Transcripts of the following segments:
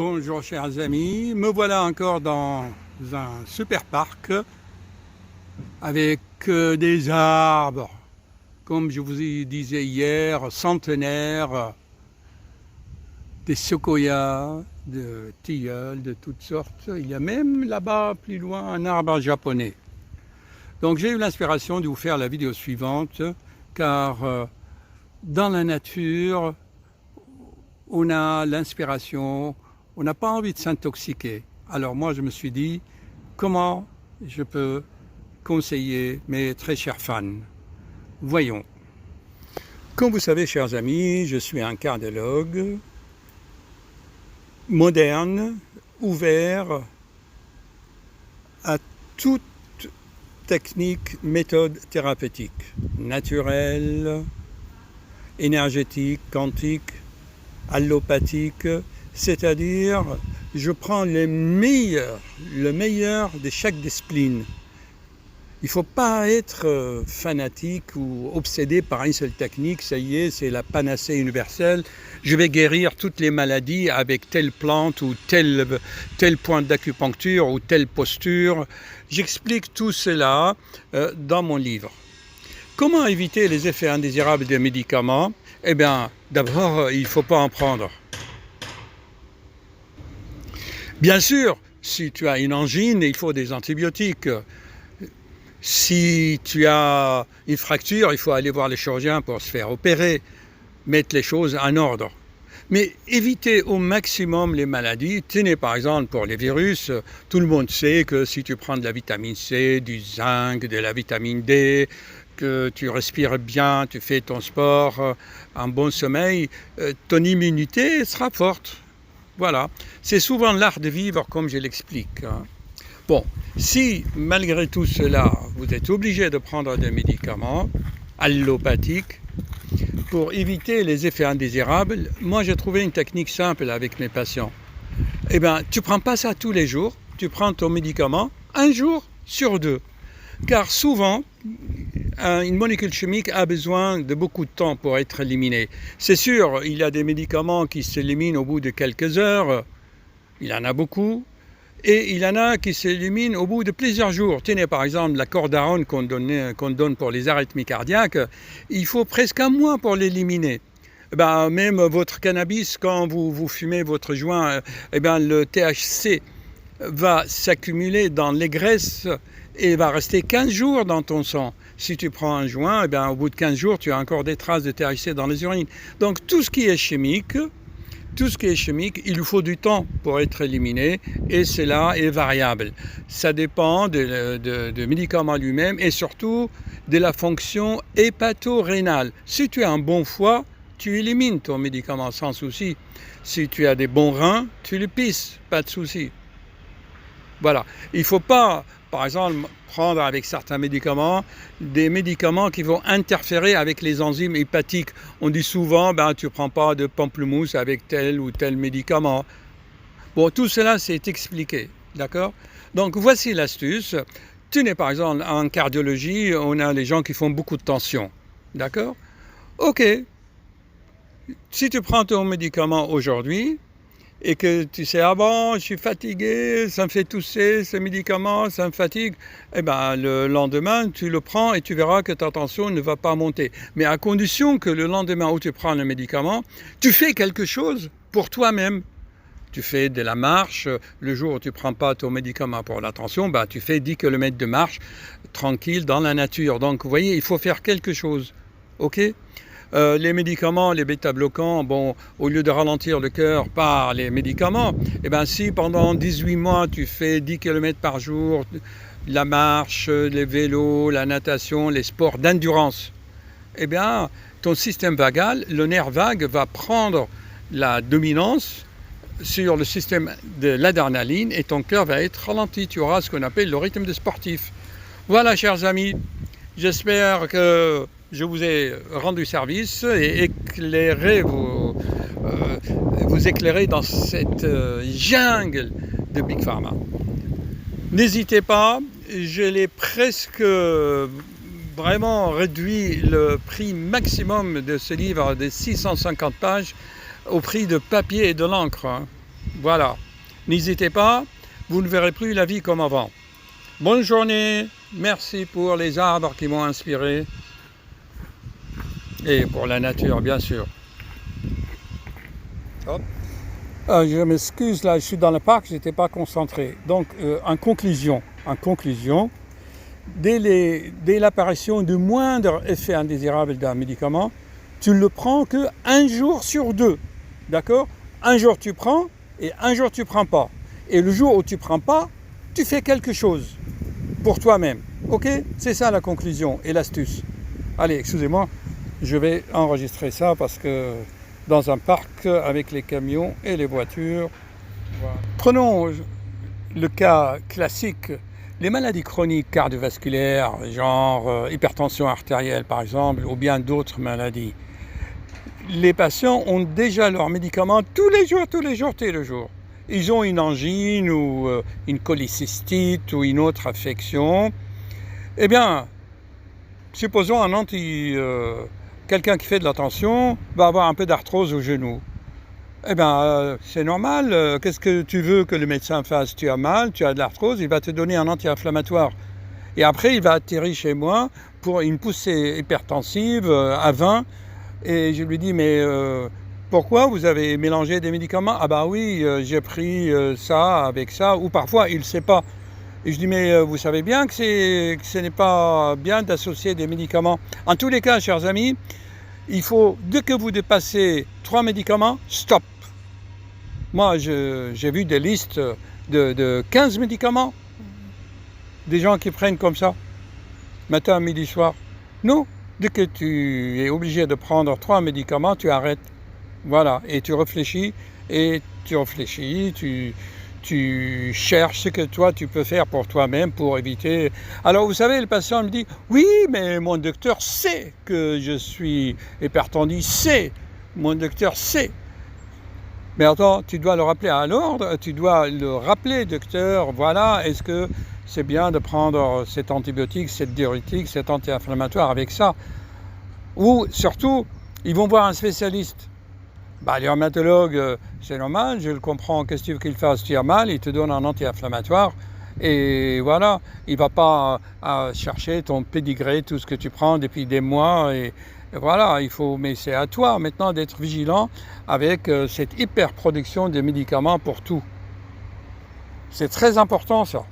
Bonjour chers amis, me voilà encore dans un super parc avec des arbres, comme je vous disais hier, centenaires, des séquoias, de tilleuls de toutes sortes. Il y a même là-bas, plus loin, un arbre japonais. Donc j'ai eu l'inspiration de vous faire la vidéo suivante, car dans la nature, on a l'inspiration, on n'a pas envie de s'intoxiquer. Alors moi je me suis dit, comment je peux conseiller mes très chers fans? Voyons. Comme vous savez chers amis, je suis un cardiologue moderne, ouvert à toute technique, méthode thérapeutique, naturelle, énergétique, quantique, allopathique, c'est-à-dire je prends le meilleur de chaque discipline. Il ne faut pas être fanatique ou obsédé par une seule technique, ça y est, c'est la panacée universelle. Je vais guérir toutes les maladies avec telle plante ou tel point d'acupuncture ou telle posture. J'explique tout cela dans mon livre. Comment éviter les effets indésirables des médicaments? Eh bien, d'abord, il ne faut pas en prendre. Bien sûr, si tu as une angine, il faut des antibiotiques. Si tu as une fracture, il faut aller voir le chirurgien pour se faire opérer, mettre les choses en ordre. Mais éviter au maximum les maladies. Tenez par exemple pour les virus, tout le monde sait que si tu prends de la vitamine C, du zinc, de la vitamine D, que tu respires bien, tu fais ton sport, un bon sommeil, ton immunité sera forte. Voilà, c'est souvent l'art de vivre comme je l'explique. Bon, si malgré tout cela, vous êtes obligé de prendre des médicaments allopathiques pour éviter les effets indésirables, moi j'ai trouvé une technique simple avec mes patients. Eh bien, tu ne prends pas ça tous les jours, tu prends ton médicament un jour sur deux. Car souvent, une molécule chimique a besoin de beaucoup de temps pour être éliminée. C'est sûr, il y a des médicaments qui s'éliminent au bout de quelques heures, il y en a beaucoup, et il y en a qui s'éliminent au bout de plusieurs jours. Tenez par exemple la cordarone qu'on donne pour les arythmies cardiaques, il faut presque un mois pour l'éliminer. Même votre cannabis, quand vous fumez votre joint, le THC va s'accumuler dans les graisses et va rester 15 jours dans ton sang. Si tu prends un joint, au bout de 15 jours, tu as encore des traces de THC dans les urines. Donc tout ce qui est chimique, il lui faut du temps pour être éliminé et cela est variable. Ça dépend du médicament lui-même et surtout de la fonction hépato-rénale. Si tu as un bon foie, tu élimines ton médicament sans souci. Si tu as des bons reins, tu le pisses, pas de souci. Voilà, il ne faut pas, par exemple, prendre avec certains médicaments, des médicaments qui vont interférer avec les enzymes hépatiques. On dit souvent, tu ne prends pas de pamplemousse avec tel ou tel médicament. Bon, tout cela, c'est expliqué, d'accord? Donc, voici l'astuce. Tenez, par exemple, en cardiologie, on a les gens qui font beaucoup de tension, d'accord? Ok, si tu prends ton médicament aujourd'hui, et que tu sais, je suis fatigué, ça me fait tousser, ce médicament, ça me fatigue, le lendemain, tu le prends et tu verras que ta tension ne va pas monter. Mais à condition que le lendemain où tu prends le médicament, tu fais quelque chose pour toi-même. Tu fais de la marche, le jour où tu ne prends pas ton médicament pour la tension, tu fais 10 km de marche tranquille dans la nature. Donc, vous voyez, il faut faire quelque chose, ok ? Les médicaments, les bêta-bloquants, au lieu de ralentir le cœur par les médicaments, si pendant 18 mois tu fais 10 km par jour, la marche, les vélos, la natation, les sports d'endurance, ton système vagal, le nerf vague va prendre la dominance sur le système de l'adrénaline et ton cœur va être ralenti. Tu auras ce qu'on appelle le rythme des sportifs. Voilà, chers amis, j'espère que je vous ai rendu service et vous éclairer dans cette jungle de Big Pharma. N'hésitez pas, je l'ai presque vraiment réduit le prix maximum de ce livre de 650 pages au prix de papier et de l'encre. Voilà. N'hésitez pas, vous ne verrez plus la vie comme avant. Bonne journée, merci pour les arbres qui m'ont inspiré. Et pour la nature, bien sûr. Hop. Je m'excuse, là, je suis dans le parc, je n'étais pas concentré. Donc, en conclusion, dès l'apparition du moindre effet indésirable d'un médicament, tu ne le prends que 1 jour sur 2. D'accord? Un jour tu prends et un jour tu ne prends pas. Et le jour où tu ne prends pas, tu fais quelque chose pour toi-même. Ok? C'est ça la conclusion et l'astuce. Allez, excusez-moi, je vais enregistrer ça parce que dans un parc avec les camions et les voitures. Voilà. Prenons le cas classique, les maladies chroniques cardiovasculaires, genre hypertension artérielle par exemple, ou bien d'autres maladies. Les patients ont déjà leurs médicaments tous les jours. Ils ont une angine ou une cholécystite ou une autre affection. Eh bien, supposons quelqu'un qui fait de la tension va avoir un peu d'arthrose au genou. Eh bien, c'est normal. Qu'est-ce que tu veux que le médecin fasse? Tu as mal, tu as de l'arthrose, il va te donner un anti-inflammatoire. Et après, il va atterrir chez moi pour une poussée hypertensive à 20. Et je lui dis, mais pourquoi vous avez mélangé des médicaments? Ah bah oui, j'ai pris ça avec ça. Ou parfois, il ne sait pas. Et je dis, mais vous savez bien que ce n'est pas bien d'associer des médicaments. En tous les cas, chers amis, il faut, dès que vous dépassez 3 médicaments, stop. Moi, j'ai vu des listes de 15 médicaments, des gens qui prennent comme ça, matin, midi, soir. Non, dès que tu es obligé de prendre 3 médicaments, tu arrêtes. Voilà, et tu réfléchis, tu cherches ce que toi tu peux faire pour toi-même pour éviter. Alors vous savez, le patient me dit, oui, mais mon docteur sait que je suis hypertendu, mon docteur sait. Mais attends, tu dois le rappeler à l'ordre, tu dois le rappeler, docteur, voilà, est-ce que c'est bien de prendre cet antibiotique, cette diurétique, cet anti-inflammatoire avec ça? Ou surtout, ils vont voir un spécialiste. Bah, les rhumatologues, c'est normal, je le comprends, qu'est-ce que tu veux qu'il fasse? Tu as mal, il te donne un anti-inflammatoire. Et voilà, il ne va pas chercher ton pédigré, tout ce que tu prends depuis des mois. Et voilà, mais c'est à toi maintenant d'être vigilant avec cette hyperproduction de médicaments pour tout. C'est très important ça.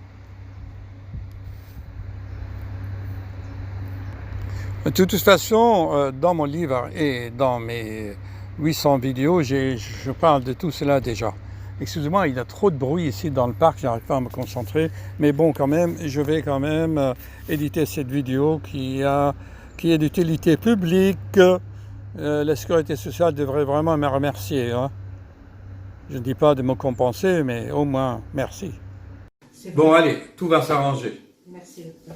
De toute façon, dans mon livre et dans mes 800 vidéos, je parle de tout cela déjà. Excusez-moi, il y a trop de bruit ici dans le parc, j'arrive pas à me concentrer. Mais bon, quand même, je vais quand même éditer cette vidéo qui est d'utilité publique. La sécurité sociale devrait vraiment me remercier. Hein. Je ne dis pas de me compenser, mais au moins, merci. Bon, allez, tout va s'arranger. Merci, docteur.